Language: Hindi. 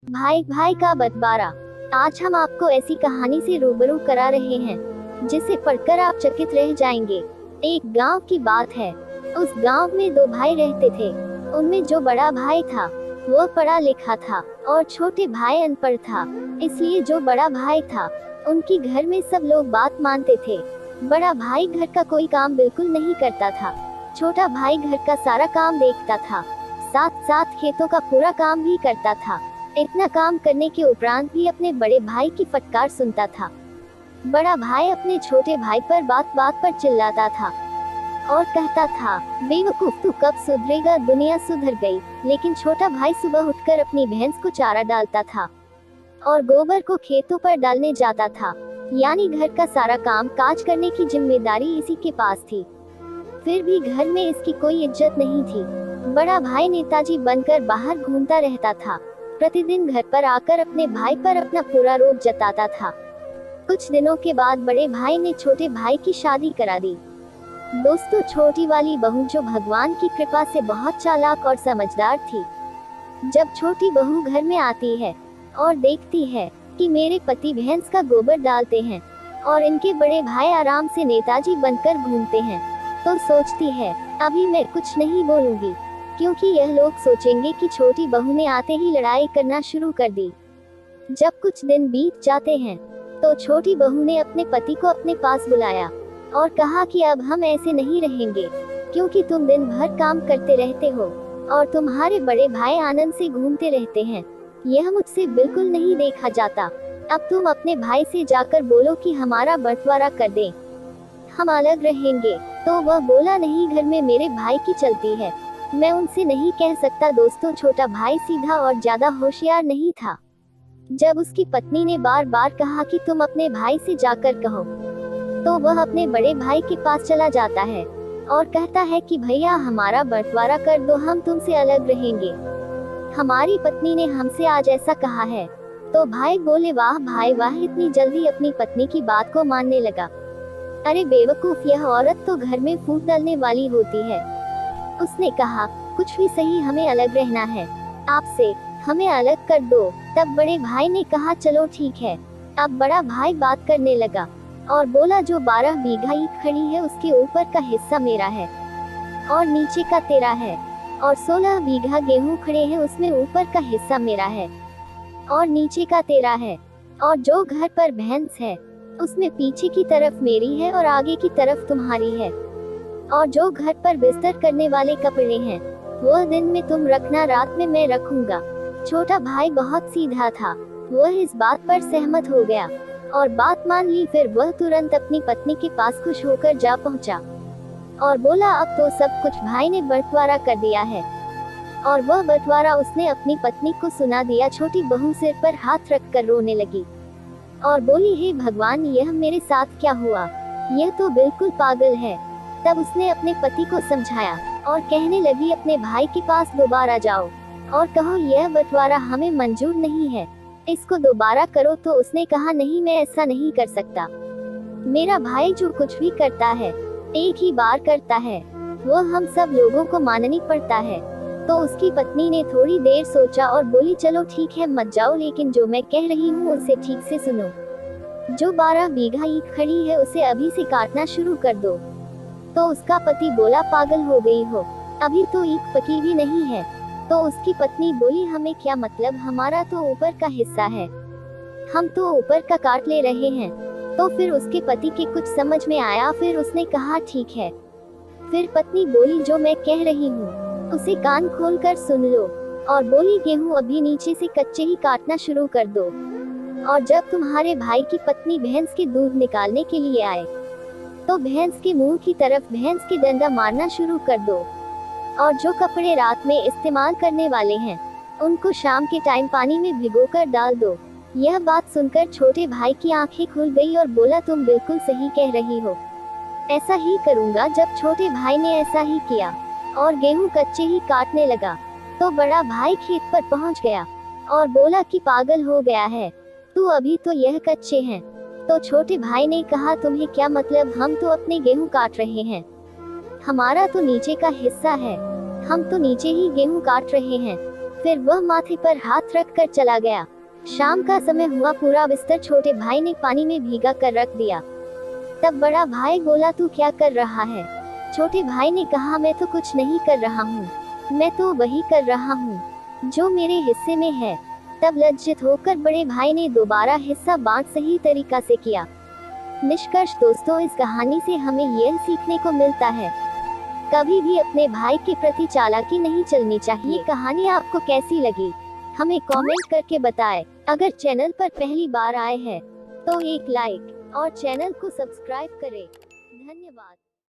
भाई भाई का बंटवारा। आज हम आपको ऐसी कहानी से रूबरू करा रहे हैं जिसे पढ़कर आप चकित रह जाएंगे। एक गांव की बात है। उस गांव में दो भाई रहते थे। उनमें जो बड़ा भाई था वो पढ़ा लिखा था और छोटे भाई अनपढ़ था। इसलिए जो बड़ा भाई था उनकी घर में सब लोग बात मानते थे। बड़ा भाई घर का कोई काम बिल्कुल नहीं करता था। छोटा भाई घर का सारा काम देखता था, साथ साथ खेतों का पूरा काम भी करता था। इतना काम करने के उपरांत भी अपने बड़े भाई की फटकार सुनता था। बड़ा भाई अपने छोटे भाई पर बात बात पर चिल्लाता था और कहता था, बेवकूफ तू कब सुधरेगा, दुनिया सुधर गई। लेकिन छोटा भाई सुबह उठकर अपनी भैंस को चारा डालता था और गोबर को खेतों पर डालने जाता था। यानी घर का सारा काम काज करने की जिम्मेदारी इसी के पास थी। फिर भी घर में इसकी कोई इज्जत नहीं थी। बड़ा भाई नेताजी बनकर बाहर घूमता रहता था। प्रतिदिन घर पर आकर अपने भाई पर अपना पूरा रोब जताता था। कुछ दिनों के बाद बड़े भाई ने छोटे भाई की शादी करा दी। दोस्तों, छोटी वाली बहू जो भगवान की कृपा से बहुत चालाक और समझदार थी, जब छोटी बहू घर में आती है और देखती है कि मेरे पति भैंस का गोबर डालते हैं और इनके बड़े भाई आराम से नेताजी बनकर घूमते हैं, तो सोचती है अभी मैं कुछ नहीं बोलूंगी, क्योंकि यह लोग सोचेंगे कि छोटी बहू ने आते ही लड़ाई करना शुरू कर दी। जब कुछ दिन बीत जाते हैं तो छोटी बहू ने अपने पति को अपने पास बुलाया और कहा कि अब हम ऐसे नहीं रहेंगे, क्योंकि तुम दिन भर काम करते रहते हो और तुम्हारे बड़े भाई आनंद से घूमते रहते हैं। यह मुझसे बिल्कुल नहीं देखा जाता। अब तुम अपने भाई से जाकर बोलो कि हमारा बंटवारा कर दे, हम अलग रहेंगे। तो वह बोला, नहीं, घर में मेरे भाई की चलती है, मैं उनसे नहीं कह सकता। दोस्तों, छोटा भाई सीधा और ज्यादा होशियार नहीं था। जब उसकी पत्नी ने बार बार कहा कि तुम अपने भाई से जाकर कहो, तो वह अपने बड़े भाई के पास चला जाता है और कहता है कि भैया हमारा बंटवारा कर दो, हम तुमसे अलग रहेंगे। हमारी पत्नी ने हमसे आज ऐसा कहा है। तो भाई बोले, वाह भाई वाह, इतनी जल्दी अपनी पत्नी की बात को मानने लगा। अरे बेवकूफ, यह औरत तो घर में फूट डालने वाली होती है। उसने कहा, कुछ भी सही, हमें अलग रहना है आपसे, हमें अलग कर दो। तब बड़े भाई ने कहा, चलो ठीक है। अब बड़ा भाई बात करने लगा और बोला, जो 12 बीघा ईंट खड़ी है उसके ऊपर का हिस्सा मेरा है और नीचे का तेरा है, और 16 बीघा गेहूं खड़े हैं उसमें ऊपर का हिस्सा मेरा है और नीचे का तेरा है, और जो घर पर भैंस है उसमें पीछे की तरफ मेरी है और आगे की तरफ तुम्हारी है, और जो घर पर बिस्तर करने वाले कपड़े हैं वह दिन में तुम रखना, रात में मैं रखूंगा। छोटा भाई बहुत सीधा था, वह इस बात पर सहमत हो गया और बात मान ली। फिर वह तुरंत अपनी पत्नी के पास खुश होकर जा पहुंचा और बोला, अब तो सब कुछ भाई ने बंटवारा कर दिया है। और वह बंटवारा उसने अपनी पत्नी को सुना दिया। छोटी बहू सिर पर हाथ रखकर रोने लगी और बोली, हे भगवान, यह मेरे साथ क्या हुआ, यह तो बिल्कुल पागल है। तब उसने अपने पति को समझाया और कहने लगी, अपने भाई के पास दोबारा जाओ और कहो यह बंटवारा हमें मंजूर नहीं है, इसको दोबारा करो। तो उसने कहा, नहीं, मैं ऐसा नहीं कर सकता। मेरा भाई जो कुछ भी करता है एक ही बार करता है, वह हम सब लोगों को माननी पड़ता है। तो उसकी पत्नी ने थोड़ी देर सोचा और बोली, चलो ठीक है, मत जाओ, लेकिन जो मैं कह रही हूँ उसे ठीक से सुनो। जो 12 बीघा ईंट खड़ी है उसे अभी से काटना शुरू कर दो। तो उसका पति बोला, पागल हो गई हो, अभी तो ईंट पकी भी नहीं है। तो उसकी पत्नी बोली, हमें क्या मतलब, हमारा तो ऊपर का हिस्सा है, हम तो ऊपर का काट ले रहे हैं। तो फिर उसके पति के कुछ समझ में आया, फिर उसने कहा, ठीक है। फिर पत्नी बोली, जो मैं कह रही हूँ उसे कान खोलकर सुन लो, और बोली, गेहूं अभी नीचे से कच्चे ही काटना शुरू कर दो, और जब तुम्हारे भाई की पत्नी भैंस के दूध निकालने के लिए आए तो भैंस के मुंह की तरफ भैंस के डंडा मारना शुरू कर दो, और जो कपड़े रात में इस्तेमाल करने वाले हैं उनको शाम के टाइम पानी में भिगोकर डाल दो। यह बात सुनकर छोटे भाई की आंखें खुल गई और बोला, तुम बिल्कुल सही कह रही हो, ऐसा ही करूंगा। जब छोटे भाई ने ऐसा ही किया और गेहूं कच्चे ही काटने लगा, तो बड़ा भाई खेत पर पहुंच गया और बोला कि पागल हो गया है तू, अभी तो यह कच्चे हैं। तो छोटे भाई ने कहा, तुम्हें क्या मतलब, हम तो अपने गेहूं काट रहे हैं, हमारा तो नीचे का हिस्सा है, हम तो नीचे ही गेहूं काट रहे हैं। फिर वह माथे पर हाथ रख कर चला गया। शाम का समय हुआ, पूरा बिस्तर छोटे भाई ने पानी में भीगा कर रख दिया। तब बड़ा भाई बोला, तू क्या कर रहा है? छोटे भाई ने कहा, मैं तो कुछ नहीं कर रहा हूँ, मैं तो वही कर रहा हूँ जो मेरे हिस्से में है। तब लज्जित होकर बड़े भाई ने दोबारा हिस्सा बांट सही तरीका से किया। निष्कर्ष दोस्तों, इस कहानी से हमें यह सीखने को मिलता है, कभी भी अपने भाई के प्रति चालाकी नहीं चलनी चाहिए। ये कहानी आपको कैसी लगी हमें कमेंट करके बताएं। अगर चैनल पर पहली बार आए हैं तो एक लाइक और चैनल को सब्सक्राइब करें। धन्यवाद।